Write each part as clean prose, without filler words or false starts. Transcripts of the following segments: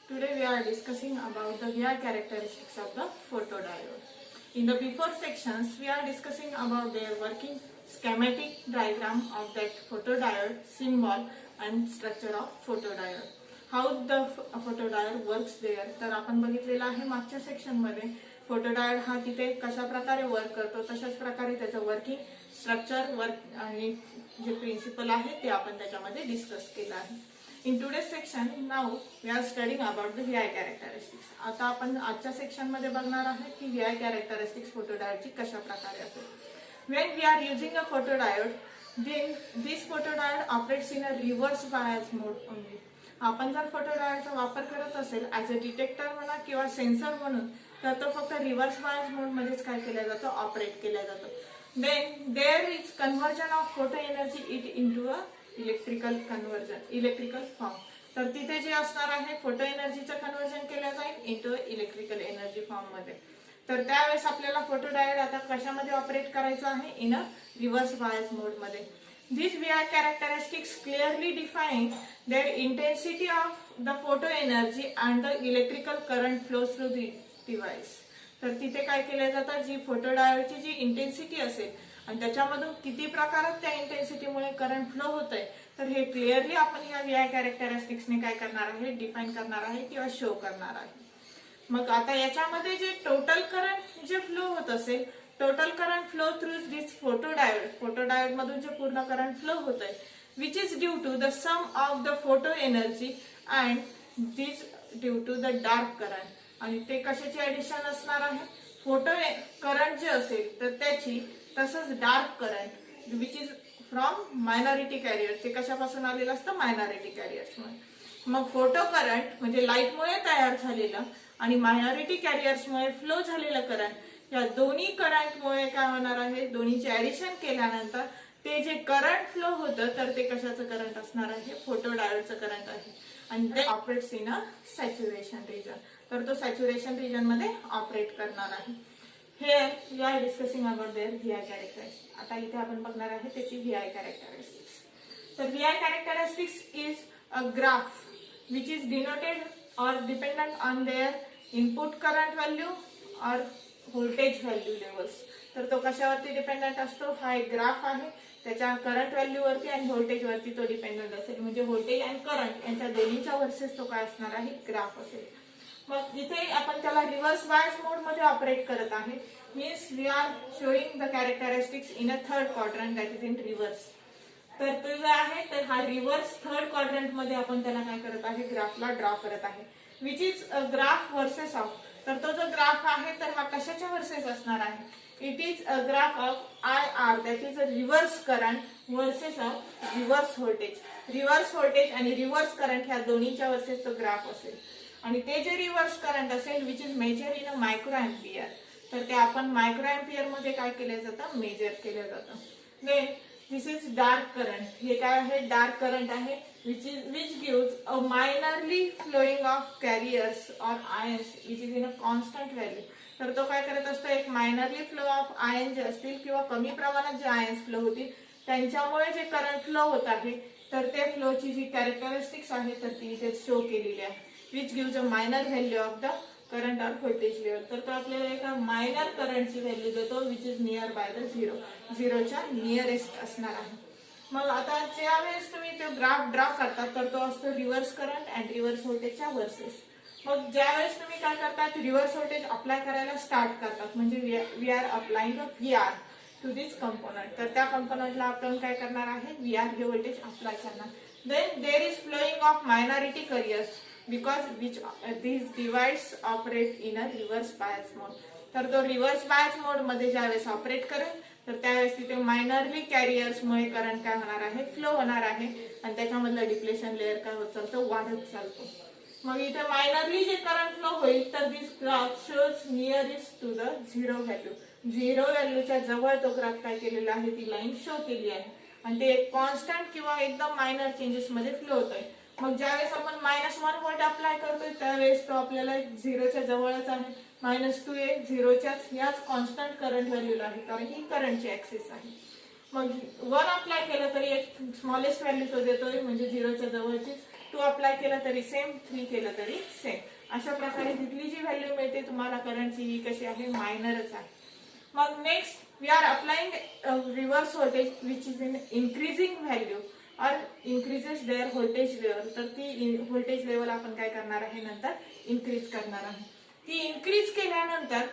Today we are discussing about the VI characteristics of the photodiode. In the before sections, we are discussing about their working schematic diagram of that photodiode, symbol and structure of photodiode. How the photodiode works there. तर आपण बघितलेलं आहे मागच्या section मध्ये photodiode हा तिथे कशा प्रकारे वर्क करतो तशाच प्रकारे त्याचं वर्किंग स्ट्रक्चर वर्क आणि जे प्रिन्सिपल आहे ते आपण त्याच्यामध्ये डिस्कस केलं आहे. In today's section, now we are studying about the VI characteristics. आता आपण आजच्या सेक्शन मध्ये बघणार आहे की VI characteristics photodiode कशा प्रकारे असेल. When we are using a photodiode, then this photodiode operates in a reverse bias mode only. आपण जर फोटोडायोडचा वापर करत असेल ऍज अ डिटेक्टर म्हणा किंवा सेन्सर म्हणून तर तो फक्त रिव्हर्स बायस मोड मध्येच काय केला जातो ऑपरेट केला जातो. Then there is conversion of photo energy it into a electrical form. तर तिथे जे असणार आहे फोटो एनर्जीचं कन्व्हर्जन केलं जाईल इनटू इलेक्ट्रिकल एनर्जी फॉर्म मध्ये. तर त्यावेळेस आपल्याला फोटोडायोड आता कशामध्ये ऑपरेट करायचं आहे इन अ रिव्हर्स बायस मोड मध्ये. These VI characteristics clearly define their intensity of the photo energy and the electrical current flows through the device. तर तिथे काय केलं जातं जी फोटोडायोडची जी इंटेन्सिटी असेल आणि त्याच्यामधून किती प्रकारात त्या इंटेन्सिटीमुळे करंट फ्लो होतंय तर हे क्लिअरली आपण या VI कॅरेक्टरिस्टिक्सने काय करणार आहे डिफाइन करणार आहे किंवा शो करणार आहे. मग आता याच्यामध्ये जे टोटल करंट जे फ्लो होत असेल total current flow through this photodiode मधून जे पूर्ण करंट फ्लो होत आहे which is due to the sum of the photo energy and this due to the dark current. आणि ते कशाची ऍडिशन असणार आहे फोटो करंट जे असेल तर त्याची तसंच dark current which is from minority carrier ते कशापासून आलेलं असतं मायनॉरिटी कॅरियर्समुळे. मग फोटो करंट म्हणजे लाईटमुळे तयार झालेलं आणि मायनॉरिटी कॅरियर्समुळे फ्लो झालेलं करंट या दोन्ही करंटमुळे काय होणार आहे दोन्हीचे ऍडिशन केल्यानंतर ते जे करंट फ्लो होतं तर ते कशाचं करंट असणार आहे फोटोडायोडचं करंट आहे आणि ते operates in a saturation region. तर तो सॅच्युरेशन रिजन मध्ये ऑपरेट करणार आहे. Here we are discussing about their VI characteristics. आता इथे आपण बघणार आहे त्याची VI characteristics. तर VI characteristics is a graph which is denoted or dependent on their input current value or voltage value levels. तर तो कशावरती डिपेंडंट असतो हा एक ग्राफ आहे त्याच्या करंट व्हॅल्यू वरती आणि व्होल्टेज वरती तो डिपेंडंट असेल म्हणजे व्होल्टेज आणि करंट यांच्या दोन्हीच्या वर्सेस तो काय असणार आहे ग्राफ असेल. मग इथे आपण त्याला रिव्हर्स बायस मोड मध्ये ऑपरेट करत आहे means we are showing the characteristics in a third quadrant that is in reverse. तर तो जो आहे तर हा रिव्हर्स थर्ड क्वाड्रंट मध्ये आपण त्याला काय करत आहे ग्राफला ड्रॉ करत आहे which is a graph versus of. तर तो जो ग्राफ आहे तर हा कशाच्या वर्सेस असणार आहे it is a graph of IR that is a reverse current versus of reverse voltage. Reverse voltage आणि रिव्हर्स करंट ह्या दोन्हीच्या वर्सेस तो ग्राफ असेल आणि ते जे रिव्हर्स करंट असेल which is measure in a micro ampere तर ते आपण मायक्रो अँपियर मध्ये काय केलं जातं मेजर केलं जातं. Then this is dark current हे काय आहे डार्क करंट आहे which gives a minorly flowing of carriers or ions which is in a constant value. तर तो काय करत असतो एक मायनरली फ्लो ऑफ आयन जे असतील किंवा कमी प्रमाणात जे आयन्स फ्लो होतील त्यांच्यामुळे जे करंट फ्लो होत आहे तर ते फ्लोची जी कॅरेक्टरिस्टिक्स आहे तर ती इथे शो केलेली आहे which gives a minor value of the current or voltage level. तर तो आपल्याला एका मायनर करंटची व्हॅल्यू देतो which is near by the झिरोच्या नियरेस्ट असणार आहे. मग आता ज्या वेळेस तुम्ही तो ग्राफ ड्रॉ करता तर तो असतो रिव्हर्स करंट अँड रिव्हर्स व्होल्टेजच्या वर्सेस. मग ज्या वेळेस तुम्ही काय करतात रिव्हर्स व्होल्टेज अप्लाय करायला स्टार्ट करतात म्हणजे we are applying a VR to this component. तर त्या कंपोनंटला आपण काय करणार आहे VR हे व्होल्टेज अप्लाय करणार. Then there is flowing of minority carriers because which these device operate in a reverse bias mode. तर तो रिव्हर्स बायस मोड मध्ये ज्यावेळेस ऑपरेट करेल तर त्यावेळेस तिथे मायनरली कॅरियर्समुळे करंट काय होणार आहे फ्लो होणार आहे आणि त्याच्यामधलं डिप्लेशन लेअर काय होत चालतं वाढत चालतो. मग इथे मायनरली जे करंट फ्लो होईल तर this graph shows nearest to the zero value. Zero व्हॅल्यूच्या जवळ तो ग्राफ काय केलेला आहे ती लाईन शो केली आहे आणि ते एक कॉन्स्टंट किंवा एकदम मायनर चेंजेस मध्ये फ्लो होत आहे. मग ज्यावेळेस आपण -1 व्होल्ट अप्लाय करतोय त्यावेळेस तो आपल्याला झिरोच्या जवळच आहे -2 झिरोच्याच याच कॉन्स्टंट करंट व्हॅल्यूला आहे कारण ही करंटची ऍक्सिस आहे. मग 1 अप्लाय केलं तरी एक स्मॉलेस्ट व्हॅल्यू तो देतोय म्हणजे झिरोच्या जवळचीच 2 अप्लाय केलं तरी सेम, 3 केलं तरी सेम. अशा प्रकारे तिथली जी व्हॅल्यू मिळते तुम्हाला करंटची ही कशी आहे, मायनरच आहे. मग next we are applying reverse voltage which is in increasing value or increases their voltage level. तर ती व्होल्टेज लेवल आपण काय करणार आहे, नंतर इन्क्रीज करणार आहे. ती इन्क्रीज केल्यानंतर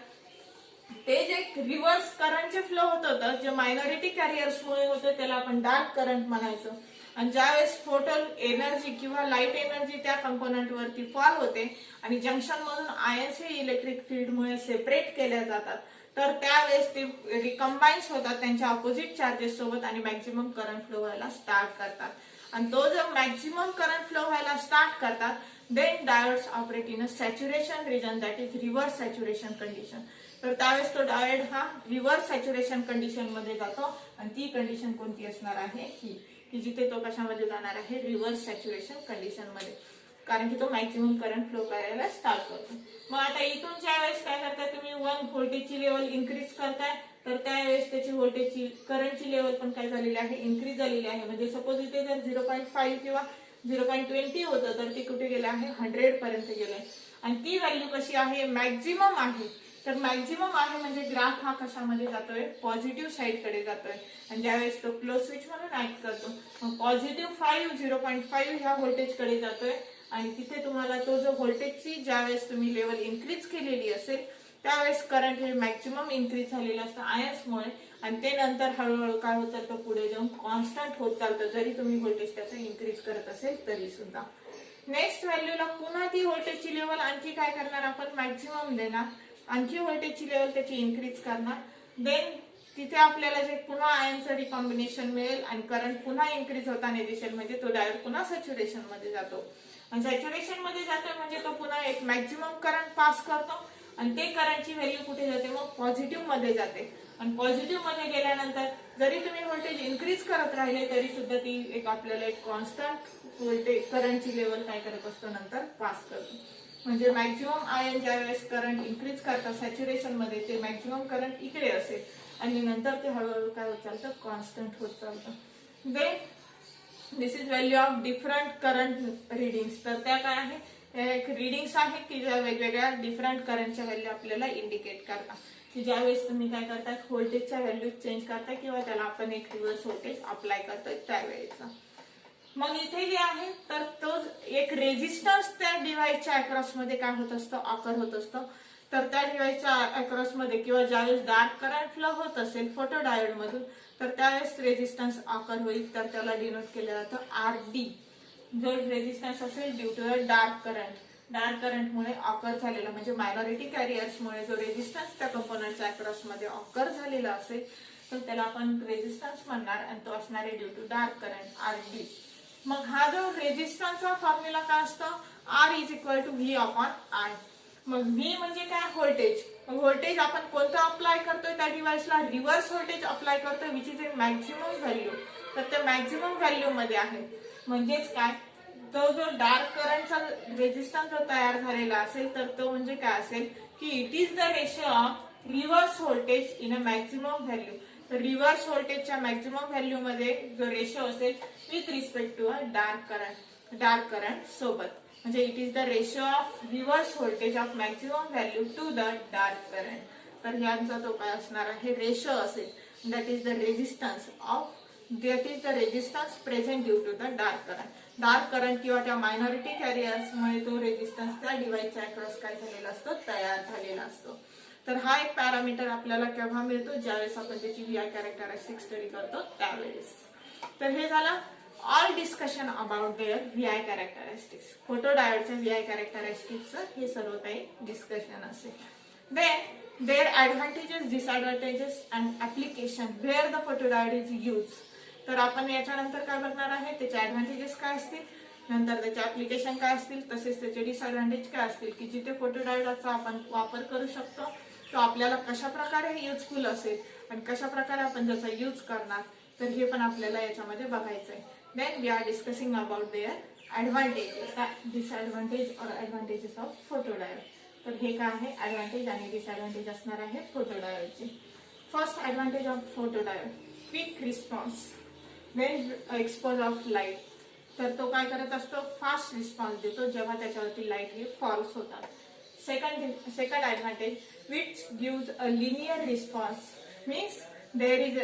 ते जे रिव्हर्स करंटचे फ्लो होत होतं, जे मायनॉरिटी कॅरियर्समुळे होतं त्याला आपण डार्क करंट म्हणायचो. आणि ज्यावेळेस फोटो एनर्जी किंवा लाईट एनर्जी त्या कंपोनंट वरती फॉल होते आणि जंक्शन मधून आयन्स हे इलेक्ट्रिक फील्डमुळे सेपरेट केल्या जातात, तर त्यावेळेस ते रिकम्बाइन्स होतात त्यांच्या ऑपोजिट चार्जेस सोबत आणि मॅक्झिमम करंट फ्लो व्हायला स्टार्ट करतात. आणि तो जर मॅक्झिमम करंट फ्लो व्हायला स्टार्ट करतात, then diodes operate in a saturation region, that is reverse saturation condition. तर त्यावेळेस तो डायोड हा रिव्हर्स सॅच्युरेशन कंडिशन मध्ये जातो आणि ती कंडिशन कोणती असणार आहे, ही की जिथे तो कशामध्ये जाणार आहे, रिव्हर्स सॅच्युरेशन कंडिशन मध्ये, कारण की तो मॅक्झिमम करंट फ्लो करायला स्टार्ट करतो. मग आता इथून ज्या वेळेस काय करताय तुम्ही, 1 व्होल्टेजची लेवल इन्क्रीज करताय, तर त्यावेळेस त्याची व्होल्टेजची करंटची लेवल पण काय झालेली आहे, इन्क्रीज झालेली आहे. म्हणजे सपोज इथे जर 0.5 किंवा 0.20 होतं, तर ती कुठे गेलं आहे, 100 पर्यंत गेलंय. आणि ती व्हॅल्यू कशी आहे, मॅक्झिमम आहे. तर मॅक्झिमम आहे म्हणजे ग्राफ हा कशामध्ये जातोय, पॉझिटिव्ह साईड कडे जातोय. आणि ज्यावेळेस तो क्लोज स्विच म्हणून ऍक्ट करतो, मग पॉझिटिव्ह 0.5 ह्या व्होल्टेज कडे जातोय. आणि तिथे तुम्हाला तो जो व्होल्टेजची ज्यावेळेस तुम्ही लेवल इन्क्रीज केलेली असेल, त्यावेळेस करंट हे मॅक्झिमम इन्क्रीज झालेलं असतं आयन्समुळे. आणि ते नंतर हळूहळू काय होतं, तो पुढे जाऊन कॉन्स्टंट होत चालतं, जरी तुम्ही व्होल्टेज त्याचं इन्क्रीज करत असेल तरी सुद्धा. नेक्स्ट व्हॅल्यूला पुन्हा ती व्होल्टेजची लेवल आणखी काय करणार आपण, मॅक्झिमम देणार, आणखी व्होल्टेजची लेवल त्याची इन्क्रीज करणार. देन तिथे आपल्याला जे पुन्हा आयनचं रिकॉम्बिनेशन मिळेल आणि करंट पुन्हा इन्क्रीज होताना दिसेल, म्हणजे तो डायोड पुन्हा सॅच्युरेशन मध्ये जातो. आणि सॅच्युरेशन मध्ये जातो म्हणजे तो पुन्हा एक मॅक्झिमम करंट पास करतो आणि ते करंटची व्हॅल्यू कुठे जाते, मग पॉझिटिव्ह मध्ये जाते. आणि पॉझिटिव्ह मध्ये गेल्यानंतर जरी तुम्ही व्होल्टेज इन्क्रीज करत राहिले तरी सुद्धा ती एक आपल्याला एक कॉन्स्टंट व्होल्टेज करंटची लेवल काय करत असतो, नंतर पास करतो. म्हणजे मॅक्झिमम आयन ज्या वेळेस करंट इन्क्रीज करतात सॅच्युरेशन मध्ये, ते मॅक्झिमम करंट इकडे असेल आणि नंतर ते हळूहळू काय होत चालतं, कॉन्स्टंट होत चालतं. Then this is value of different current readings. तर त्या काय आहे, एक रिडिंग्स आहेत की ज्या वेगवेगळ्या डिफरंट करंटच्या व्हॅल्यू आपल्याला इंडिकेट करतात, की ज्यावेळेस तुम्ही काय करताय, व्होल्टेजच्या व्हॅल्यू चेंज करताय किंवा त्याला आपण एक रिव्हर्स व्होल्टेज अप्लाय करतोय त्यावेळेचा. मग इथे जे आहे तर तो एक रेझिस्टन्स त्या डिव्हाइसच्या अक्रॉस मध्ये काय होत असतं, ऑकर होत असतं. तर त्या डिव्हाइसच्या अक्रॉस मध्ये किंवा ज्यावेळेस डार्क करंट फ्लो होत असेल फोटो डायोड मधून, तर त्यावेळेस रेझिस्टन्स ऑकर होईल, तर त्याला डिनोट केलं जातं आरडी. जो रेझिस्टन्स असेल ड्यू टू डार्क करंटमुळे ऑकर झालेला, म्हणजे मायनॉरिटी कॅरियर्समुळे जो रेझिस्टन्स त्या कंपोनंटच्या अक्रॉस मध्ये ऑकर झालेला असेल, तर त्याला आपण रेझिस्टन्स म्हणणार आणि तो असणार आहे due to dark current, RD. मग हा जो रेझिस्टन्सचा फॉर्म्युला काय असतो, R is equal to V upon I. मग व्ही म्हणजे काय, व्होल्टेज. मग व्होल्टेज आपण कोणतं अप्लाय करतोय, त्या डिव्हाइसला रिव्हर्स व्होल्टेज अप्लाय करतोय which is in maximum value. तर ते मॅक्झिमम व्हॅल्यू मध्ये आहे. म्हणजेच काय, तो जो डार्क करंटचा रेझिस्टन्स जो तयार झालेला असेल, तर तो म्हणजे काय असेल की it is the ratio of reverse voltage in a maximum value. तर रिव्हर्स व्होल्टेजच्या मॅक्झिमम व्हॅल्यू मध्ये जो रेशो असेल with respect to a dark current सोबत, म्हणजे it is the ratio of reverse voltage of maximum value to the dark current. तर ह्यांचा तो काय असणार आहे, रेशो असेल, that is the resistance present due to the dark current. Dark current किंवा त्या मायनॉरिटी कॅरियर्समुळे तो रेझिस्टन्स त्या डिव्हाइसच्या अक्रॉस काय झालेला असतो, तयार झालेला असतो. तर हा एक पॅरामीटर आपल्याला केव्हा मिळतो, ज्यावेळेस आपण त्याची व्हीआय कॅरेक्टरिस्टिक स्टडी करतो त्यावेळेस. तर हे झालं all discussion about their VI characteristics. Photo डायोडच्या व्हीआय कॅरेक्टरिस्टिक्सचं हे सर्व काही डिस्कशन असेल. Then their advantages, disadvantages and application where the photo diode is use. तर आपण याच्यानंतर काय बघणार आहे, त्याचे ऍडव्हान्टेजेस काय असतील, नंतर त्याचे ऍप्लिकेशन काय असतील, तसेच त्याचे डिसएडव्हान्टेज काय असतील, की जिथे फोटो डायोडचा आपण वापर करू शकतो तो आपल्याला कशा प्रकारे युजफुल असेल आणि कशा प्रकारे आपण त्याचा यूज करणार, तर हे पण आपल्याला याच्यामध्ये बघायचं आहे. Then we are discussing about their advantages, disadvantage और ऍडव्हान्टेजेस ऑफ फोटो डायोड. तर हे काय आहे, ऍडव्हान्टेज आणि डिसएडव्हान्टेज असणार आहे फोटो डायोडचे. First advantage of photo diode, quick response when exposed of light. तर तो काय करत असतो, फास्ट रिस्पॉन्स देतो जेव्हा त्याच्यावरती लाईट हे फॉल्स होतात. Second advantage, which gives a linear response, means there is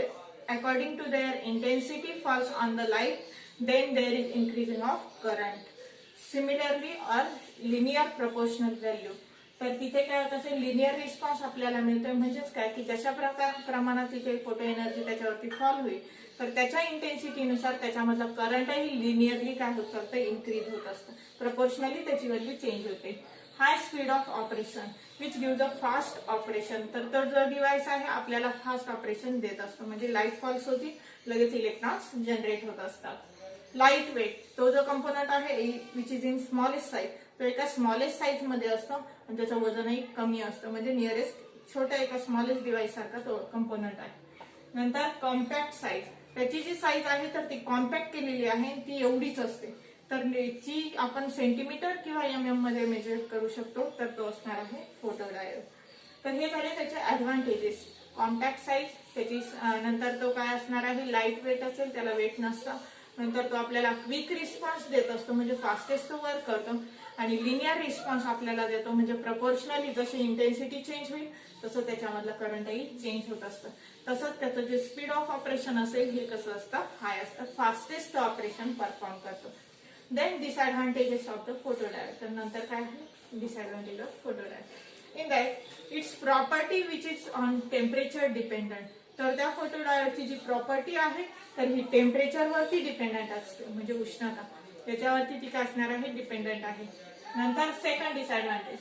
according to their intensity falls on the light, then there is increasing of current. Similarly or linear proportional value, तर तिथे काय होत असेल, linear response आपल्याला मिळतोय. म्हणजेच काय की जशा प्रमाणात तिथे फोटो एनर्जी त्याच्यावरती फॉल होईल तर त्याच्या इंटेन्सिटीनुसार त्याच्यामधला करंटही लिनियरली काय होत चालतं, इन्क्रीज होत असतं. प्रपोर्शनली त्याची व्हॅल्यू चेंज होते. High speed of operation which gives a fast operation, तर तो जो डिव्हाइस आहे आपल्याला फास्ट ऑपरेशन देत असतो. म्हणजे लाईट फॉल्स होती, लगेच इलेक्ट्रॉन्स जनरेट होत असतात. लाईट वेट, तो जो कंपोनंट आहे which is in smallest size, तो एका स्मॉलेस्ट साईज मध्ये असतो आणि त्याचं वजनही कमी असतं. म्हणजे नियरेस्ट छोट्या एका स्मॉलेस्ट डिव्हाइस सारखा तो कंपोनंट आहे. नंतर कॉम्पॅक्ट साईज, त्याची जी साईज आहे तर ती कॉम्पॅक्ट केलेली आहे, ती एवढीच असते. तर जी आपण सेंटीमीटर किंवा MM मध्ये मेजर करू शकतो, तर तो असणार आहे फोटोडायोड. तर हे झाले त्याचे ऍडव्हान्टेजेस. कॉम्पॅक्ट साईज त्याची, नंतर तो काय असणार आहे, लाईट वेट असेल, त्याला वेट नसतं. नंतर तो आपल्याला क्विक रिस्पॉन्स देत असतो, म्हणजे फास्टेस्ट तो वर्क करतो. आणि लिनियर रिस्पॉन्स आपल्याला देतो, म्हणजे प्रपोर्शनली जशी इंटेन्सिटी चेंज होईल तसं त्याच्यामधलं करंटही चेंज होत असतं. तसंच त्याचं जे स्पीड ऑफ ऑपरेशन असेल हे कसं असतं, हाय असतं, फास्टेस्ट ऑपरेशन परफॉर्म करतो. Then disadvantages of the photodiode, तर नंतर काय आहे disadvantage of photodiode. In that its property which is on temperature dependent, तर त्या फोटोडायोडची जी प्रॉपर्टी आहे तर ही टेम्परेचरवरती डिपेंडंट असते. म्हणजे उष्णता त्याच्यावरती ती काय असणार आहे, डिपेंडंट आहे. नंतर सेकंड डिसएडव्हान्टेज,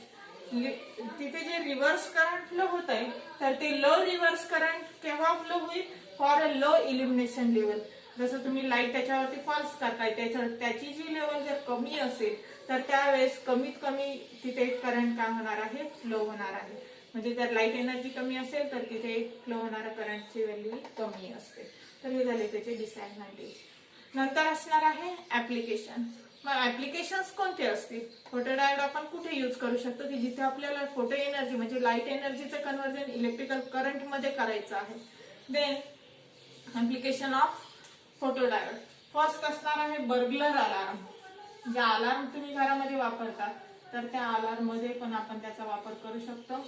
तिथे जे रिव्हर्स करंट फ्लो होत आहे तर ते लो रिव्हर्स करंट केव्हा फ्लो होईल, फॉर अ लो इल्युमिनेशन लेवल. जसं तुम्ही लाईट त्याच्यावरती फॉल्स करताय, त्याची जी लेवल जर कमी असेल तर त्यावेळेस कमीत कमी तिथे करंट काय होणार आहे, फ्लो होणार आहे. म्हणजे जर लाईट एनर्जी कमी असेल तर तिथे फ्लो होणारा करंटची व्हॅल्यू कमी असते. तर हे झाले त्याचे डिसएडव्हान्टेज. नंतर असणार आहे ऍप्लिकेशन. मग ऍप्लिकेशन्स कोणते असतील, फोटोडायोड आपण कुठे यूज करू शकतो की जिथे आपल्याला फोटो एनर्जी म्हणजे लाईट एनर्जीचं कन्व्हर्जन इलेक्ट्रिकल करंट मध्ये करायचं आहे. Then application of photodiode, first असणार आहे बर्गलर अलार्म. जे अलार्म तुम्ही घरामध्ये वापरतात तर त्या अलार्म मध्ये पण आपण त्याचा वापर करू शकतो.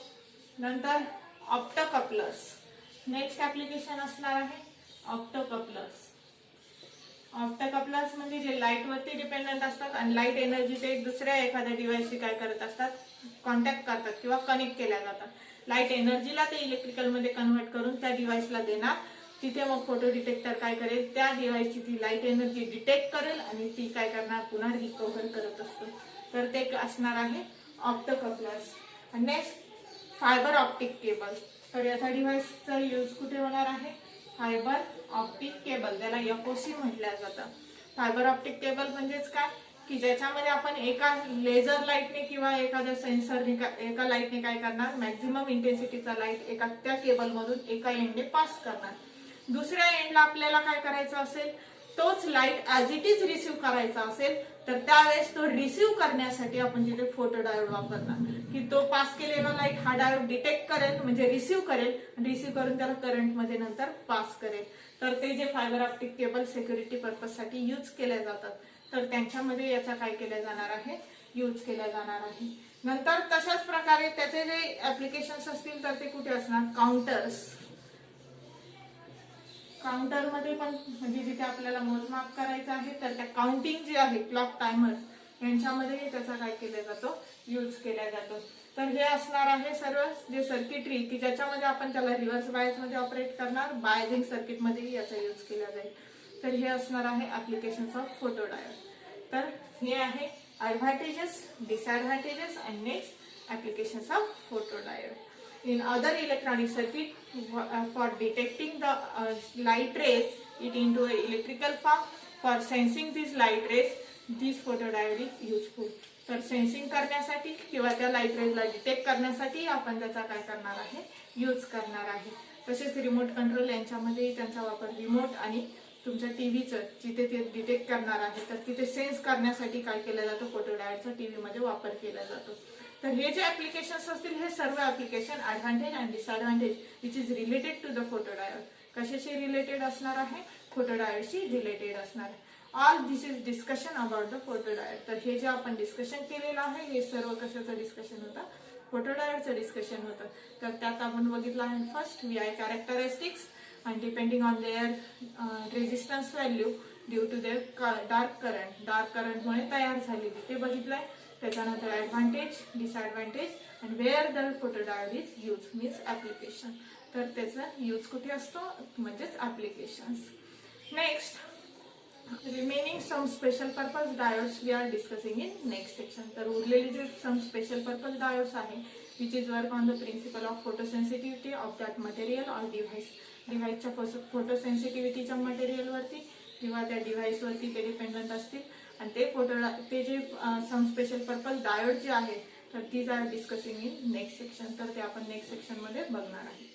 नंतर ऑप्टोकपलर्स, नेक्स्ट ऍप्लिकेशन असणार आहे ऑप्टोकपलर्स. ऑप्टोकपलर्स म्हणजे जे लाईट वरती डिपेंडंट असतात आणि लाईट एनर्जी ते दुसऱ्या एखाद्या डिव्हाइसशी काय करत असतात, कॉन्टॅक्ट करतात किंवा कनेक्ट केल्या जातात. लाईट एनर्जीला ते इलेक्ट्रिकल मध्ये कन्व्हर्ट करून त्या डिव्हाइसला देणार. तिथे मग फोटो डिटेक्टर काय करेल, त्या डिव्हाइसची ती लाईट एनर्जी डिटेक्ट करेल आणि ती काय करणार, पुन्हा रिकव्हर करत असतो. तर ते असणार आहे ऑप्टोकपलर्स. नेक्स्ट फायबर ऑप्टिक केबल, तर याचा डिव्हाइसचा यूज कुठे होणार आहे, फायबर ऑप्टिक केबल, त्याला FOC म्हटलं जातं. फायबर ऑप्टिक केबल म्हणजेच काय की ज्याच्यामध्ये आपण एका लेझर लाईटने किंवा एखाद्या सेन्सरने एका लाईटने काय करणार, मॅक्झिमम इंटेन्सिटीचा लाईट एका त्या केबल मधून एका एंडने पास करणार. दुसऱ्या एंडला आपल्याला काय करायचं असेल, तोच light as it is receive करायचा असेल तर त्यावेळेस तो रिसीव्ह करण्यासाठी आपण तिथे फोटोडायोड वापरणार की तो पास केलेला लाईट हा डायोड डिटेक्ट करेल, म्हणजे रिसीव्ह करेल, रिसीव्ह करून त्याला करंट मध्ये नंतर पास करेल. तर ते जे fibre optic cable security purpose साठी यूज केले जातात तर त्यांच्यामध्ये याचा काय केला जाणार आहे, यूज केला जाणार आहे. नंतर तशाच प्रकारे त्याचे जे ऍप्लिकेशन्स असतील तर ते कुठे असणार, काउंटर्स. काउंटर मध्ये पण म्हणजे जिथे आपल्याला मोजमाप करायचं आहे तर त्या काउंटिंग जे आहे क्लॉक टायमर यांच्यामध्ये त्याचा काय केला जातो, यूज केला जातो. तर हे असणार आहे सर्व जे सर्किटरी की ज्याच्यामध्ये आपण त्याला रिव्हर्स बायस मध्ये ऑपरेट करणार, बायझिंग सर्किट मध्ये याचा यूज केला जाईल. तर हे असणार आहे ऍप्लिकेशन्स ऑफ फोटोडायोड. तर हे आहे advantages, disadvantages and next applications of photodiode. In other electronic circuit, for detecting the light rays it into a electrical form, for sensing these light rays this photodiode is useful. तर sensing करण्यासाठी किंवा त्या light रेजला detect करण्यासाठी आपण त्याचा काय करणार आहे, यूज करणार आहे. तसेच रिमोट कंट्रोल यांच्यामध्ये त्यांचा वापर, रिमोट आणि तुमच्या टीव्हीचं जिथे ते डिटेक्ट करणार आहे तर तिथे सेन्स करण्यासाठी काय केलं जातं, फोटोडायोडचा टीव्ही मध्ये वापर केला जातो. तर हे जे ऍप्लिकेशन्स असतील हे सर्व application advantage and disadvantage which is related to the photodiode. कशाशी रिलेटेड असणार आहे, फोटोडायोडशी रिलेटेड असणार आहे. All this is discussion about the photodiode. तर हे जे आपण डिस्कशन केलेलं आहे हे सर्व कशाचं डिस्कशन होतं, फोटोडायोडचं डिस्कशन होतं. तर त्यात आपण बघितलं आहे first VI characteristics and depending on their resistance value due to their dark current मुळे तयार झालेली ते बघितलंय. त्याच्यानंतर advantage, disadvantage and where the photodiode is used means application. तर त्याचा यूज कुठे असतो म्हणजेच applications. Next remaining some special purpose diodes we are discussing in next section. तर उरलेले जे सम स्पेशल पर्पज डायोड्स आहे which is work on the principle of photosensitivity of that material or device. डिव्हाइसच्या फोटोसेन्सिटिव्हिटीच्या मटेरियलवरती किंवा त्या डिव्हाइसवरती ते डिपेंडंट असतील आणि ते जे सम स्पेशल पर्पज डायोड जे आहे तर these are discussing in next section. तर ते आपण नेक्स्ट सेक्शन मध्ये बघणार आहे.